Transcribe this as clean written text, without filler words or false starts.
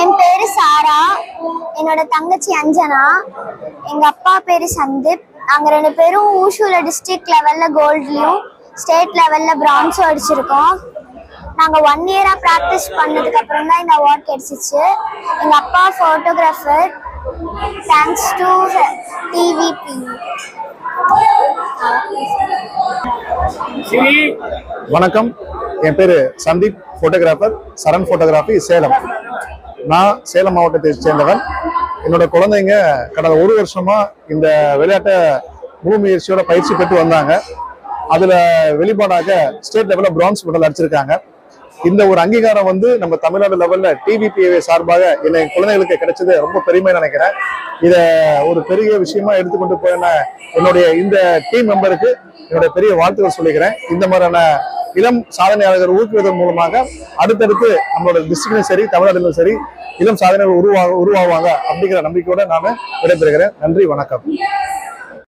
என் பேரு சாரா, என்னோட தங்கச்சி அஞ்சனா, எங்க அப்பா பேரு சந்தீப். நாங்க ரெண்டு பேரும் ஊஷூல டிஸ்ட்ரிக்ட் லெவல்ல கோல்ட்லயும் ஸ்டேட் லெவல்ல பிரான்ஸும் அடிச்சிருக்கோம். நாங்க 1 இயரா பிராக்டிஸ் பண்ணதுக்கு அப்புறம் தான் இந்த அவார்ட் கிடைச்சிச்சு. எங்க அப்பா போட்டோகிராஃபர். Thanks to TVP. வணக்கம், என் பேரு சந்தீப், போட்டோகிராஃபர், சரண் போட்டோகிராஃபி, சேலம். நான் சேலம் மாவட்டத்தை சேர்ந்தவன். என்னோட குழந்தைங்க கடந்த 1 வருஷமா இந்த விளையாட்டை முழு முயற்சியோட பயிற்சி பெற்று வந்தாங்க. அதுல வெளிப்பாடாக ஸ்டேட் லெவல்ல பிரான்ஸ் மெடல் அடிச்சிருக்காங்க. இந்த ஒரு அங்கீகாரம் நம்ம தமிழ்நாடு லெவல்ல டிவிபிஏ சார்பாக என்னை குழந்தைகளுக்கு கிடைச்சது ரொம்ப பெருமை நினைக்கிறேன். இதை ஒரு பெரிய விஷயமா எடுத்துக்கொண்டு போன என்னுடைய இந்த டீம் மெம்பருக்கு என்னுடைய பெரிய வாழ்த்துக்கள் சொல்லிக்கிறேன். இந்த மாதிரியான இளம் சாதனையாளர்கள் ஊக்குவிதன் மூலமாக அடுத்தடுத்து நம்மளோட டிஸ்ட்ரிக்ட்லையும் சரி, தமிழ்நாட்டிலும் சரி, இளம் சாதனைகள் உருவாகுவாங்க அப்படிங்கிற நம்பிக்கையோட நான் விடைபெறுகிறேன். நன்றி, வணக்கம்.